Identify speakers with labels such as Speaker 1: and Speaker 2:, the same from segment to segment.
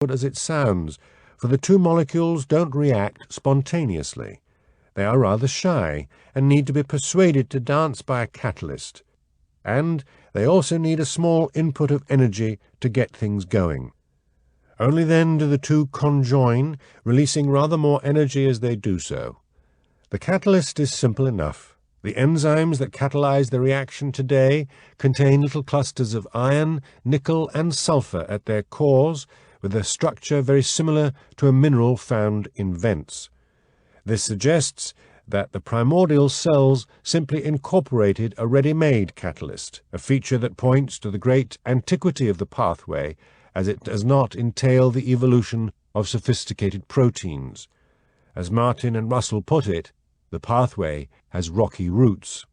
Speaker 1: as it sounds, for the two molecules don't react spontaneously. They are rather shy and need to be persuaded to dance by a catalyst. And they also need a small input of energy to get things going. Only then do the two conjoin, releasing rather more energy as they do so. The catalyst is simple enough. The enzymes that catalyze the reaction today contain little clusters of iron, nickel, and sulfur at their cores, with a structure very similar to a mineral found in vents. This suggests that the primordial cells simply incorporated a ready-made catalyst, a feature that points to the great antiquity of the pathway, as it does not entail the evolution of sophisticated proteins. As Martin and Russell put it, the pathway has rocky roots.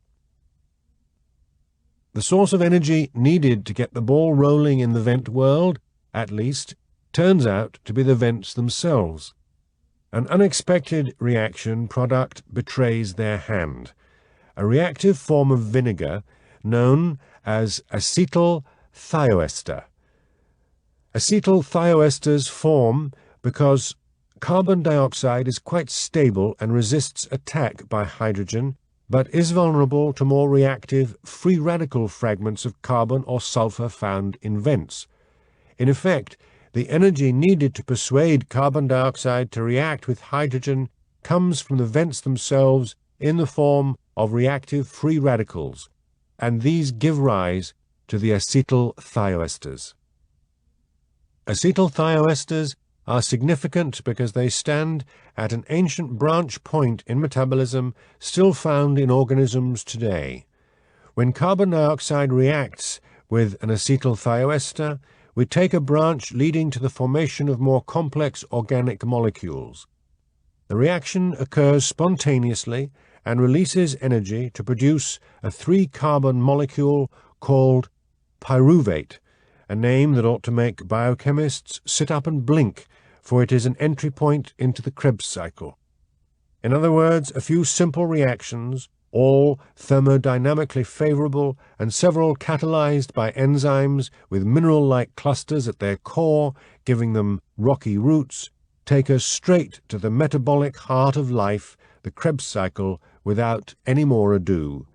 Speaker 1: The source of energy needed to get the ball rolling in the vent world, at least, turns out to be the vents themselves. An unexpected reaction product betrays their hand. A reactive form of vinegar known as acetyl thioester. Acetyl thioesters form because carbon dioxide is quite stable and resists attack by hydrogen, but is vulnerable to more reactive free radical fragments of carbon or sulfur found in vents. In effect, the energy needed to persuade carbon dioxide to react with hydrogen comes from the vents themselves in the form of reactive free radicals, and these give rise to the acetyl thioesters. Acetyl thioesters are significant because they stand at an ancient branch point in metabolism still found in organisms today. When carbon dioxide reacts with an acetyl thioester, we take a branch leading to the formation of more complex organic molecules. The reaction occurs spontaneously and releases energy to produce a 3-carbon molecule called pyruvate, a name that ought to make biochemists sit up and blink, for it is an entry point into the Krebs cycle. In other words, a few simple reactions, all thermodynamically favorable and several catalyzed by enzymes with mineral-like clusters at their core, giving them rocky roots, take us straight to the metabolic heart of life, the Krebs cycle, without any more ado.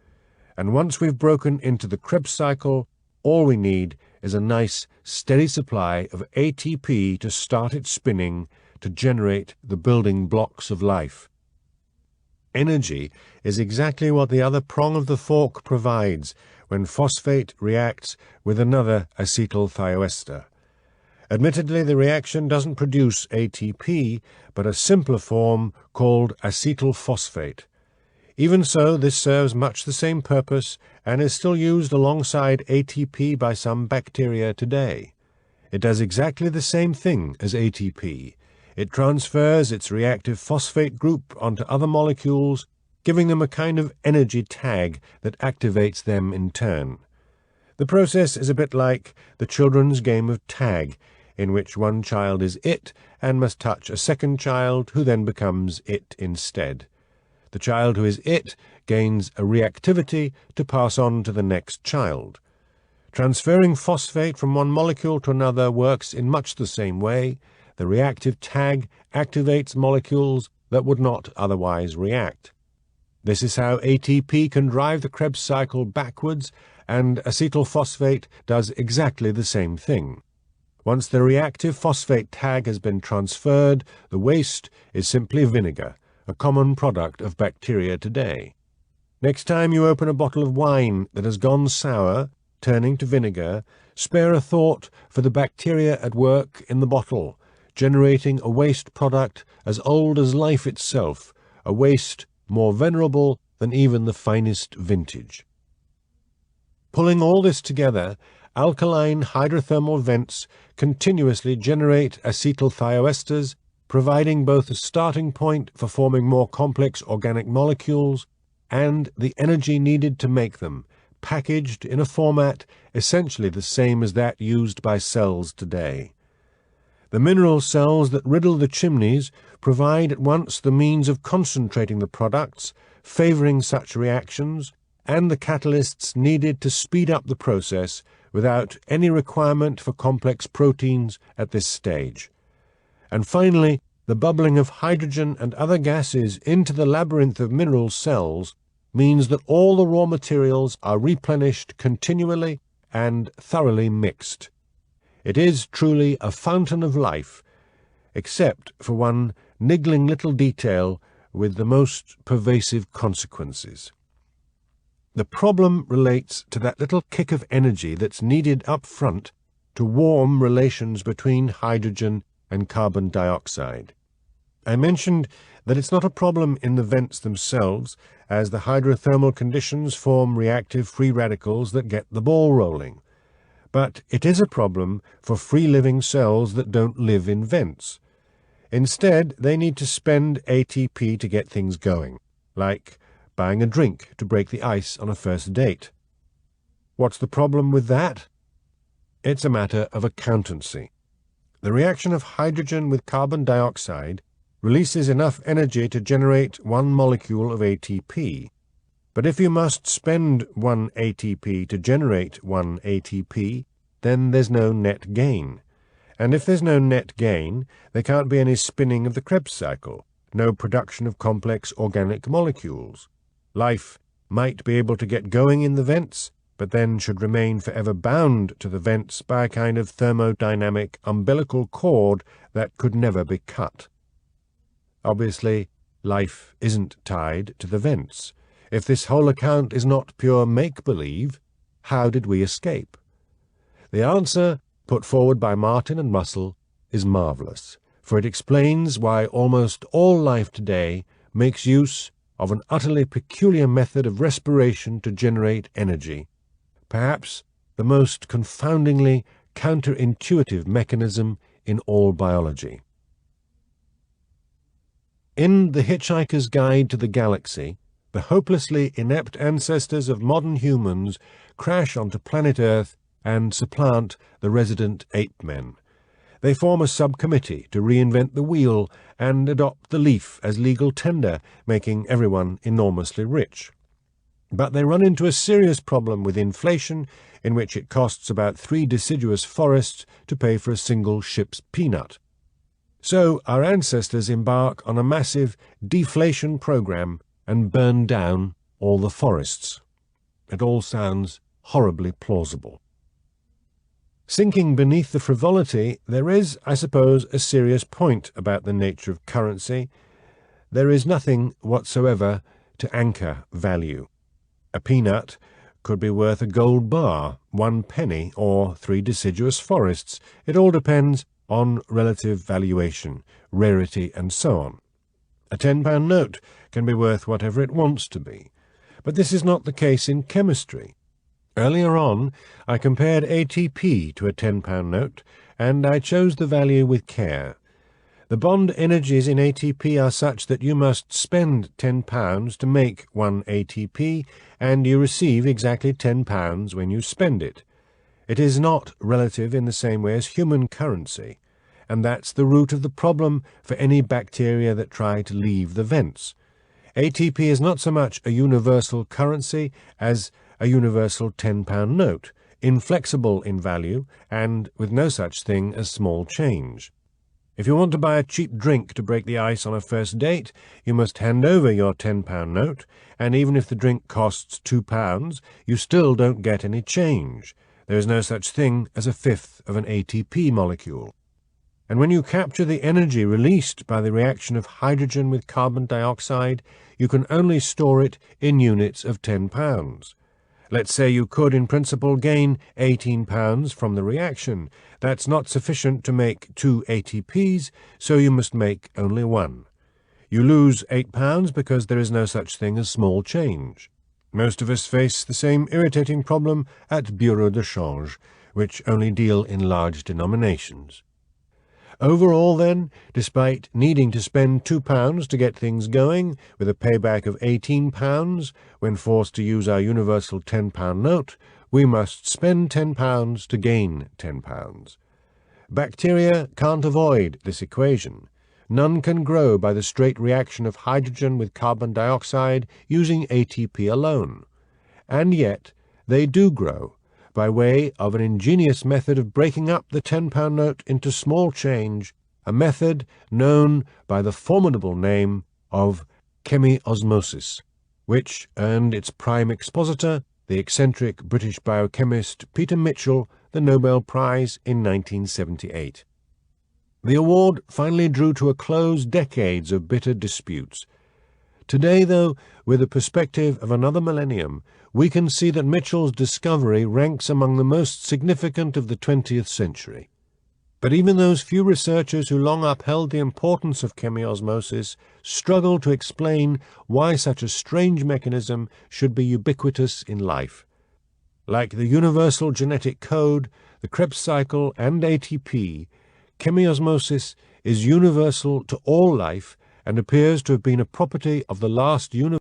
Speaker 1: And once we've broken into the Krebs cycle, all we need is a nice, steady supply of ATP to start it spinning, to generate the building blocks of life. Energy is exactly what the other prong of the fork provides when phosphate reacts with another acetyl thioester. Admittedly, the reaction doesn't produce ATP, but a simpler form called acetyl phosphate. Even so, this serves much the same purpose and is still used alongside ATP by some bacteria today. It does exactly the same thing as ATP. It transfers its reactive phosphate group onto other molecules, giving them a kind of energy tag that activates them in turn. The process is a bit like the children's game of tag, in which one child is it and must touch a second child who then becomes it instead. The child who is it gains a reactivity to pass on to the next child. Transferring phosphate from one molecule to another works in much the same way. The reactive tag activates molecules that would not otherwise react. This is how ATP can drive the Krebs cycle backwards, and acetyl phosphate does exactly the same thing. Once the reactive phosphate tag has been transferred, the waste is simply vinegar, a common product of bacteria today. Next time you open a bottle of wine that has gone sour, turning to vinegar, spare a thought for the bacteria at work in the bottle, generating a waste product as old as life itself, a waste more venerable than even the finest vintage. Pulling all this together, alkaline hydrothermal vents continuously generate acetyl thioesters, providing both a starting point for forming more complex organic molecules and the energy needed to make them, packaged in a format essentially the same as that used by cells today. The mineral cells that riddle the chimneys provide at once the means of concentrating the products, favoring such reactions, and the catalysts needed to speed up the process without any requirement for complex proteins at this stage. And finally, the bubbling of hydrogen and other gases into the labyrinth of mineral cells means that all the raw materials are replenished continually and thoroughly mixed. It is truly a fountain of life, except for one niggling little detail with the most pervasive consequences. The problem relates to that little kick of energy that's needed up front to warm relations between hydrogen and carbon dioxide. I mentioned that it's not a problem in the vents themselves, as the hydrothermal conditions form reactive free radicals that get the ball rolling. But it is a problem for free-living cells that don't live in vents. Instead, they need to spend ATP to get things going, like buying a drink to break the ice on a first date. What's the problem with that? It's a matter of accountancy. The reaction of hydrogen with carbon dioxide releases enough energy to generate one molecule of ATP. But if you must spend one ATP to generate one ATP, then there's no net gain. And if there's no net gain, there can't be any spinning of the Krebs cycle, no production of complex organic molecules. Life might be able to get going in the vents, but then should remain forever bound to the vents by a kind of thermodynamic umbilical cord that could never be cut. Obviously, life isn't tied to the vents. If this whole account is not pure make-believe, how did we escape? The answer, put forward by Martin and Russell, is marvelous, for it explains why almost all life today makes use of an utterly peculiar method of respiration to generate energy, perhaps the most confoundingly counterintuitive mechanism in all biology. In The Hitchhiker's Guide to the Galaxy, the hopelessly inept ancestors of modern humans crash onto planet Earth and supplant the resident ape-men. They form a subcommittee to reinvent the wheel and adopt the leaf as legal tender, making everyone enormously rich. But they run into a serious problem with inflation, in which it costs about 3 deciduous forests to pay for a single ship's peanut. So our ancestors embark on a massive deflation program and burn down all the forests. It all sounds horribly plausible. Sinking beneath the frivolity, there is, I suppose, a serious point about the nature of currency. There is nothing whatsoever to anchor value. A peanut could be worth a gold bar, 1 penny, or 3 deciduous forests. It all depends on relative valuation, rarity, and so on. A £10 note can be worth whatever it wants to be. But this is not the case in chemistry. Earlier on, I compared ATP to a £10 note, and I chose the value with care. The bond energies in ATP are such that you must spend £10 to make 1 ATP, and you receive exactly £10 when you spend it. It is not relative in the same way as human currency, and that's the root of the problem for any bacteria that try to leave the vents. ATP is not so much a universal currency as a universal £10 note, inflexible in value and with no such thing as small change. If you want to buy a cheap drink to break the ice on a first date, you must hand over your £10 note, and even if the drink costs £2, you still don't get any change. There is no such thing as a fifth of an ATP molecule. And when you capture the energy released by the reaction of hydrogen with carbon dioxide, you can only store it in units of £10. Let's say you could, in principle, gain £18 from the reaction. That's not sufficient to make 2 ATPs, so you must make only 1. You lose £8 because there is no such thing as small change. Most of us face the same irritating problem at bureaux de change, which only deal in large denominations. Overall, then, despite needing to spend £2 to get things going, with a payback of £18 when forced to use our universal £10 note, we must spend £10 to gain £10. Bacteria can't avoid this equation. None can grow by the straight reaction of hydrogen with carbon dioxide using ATP alone. And yet they do grow, by way of an ingenious method of breaking up the £10 note into small change a method known by the formidable name of chemiosmosis, which earned its prime expositor, the eccentric British biochemist Peter Mitchell, the Nobel Prize in 1978. The award finally drew to a close decades of bitter disputes. Today, though, with the perspective of another millennium, we can see that Mitchell's discovery ranks among the most significant of the 20th century. But even those few researchers who long upheld the importance of chemiosmosis struggle to explain why such a strange mechanism should be ubiquitous in life. Like the universal genetic code, the Krebs cycle, and ATP, chemiosmosis is universal to all life and appears to have been a property of the last universe.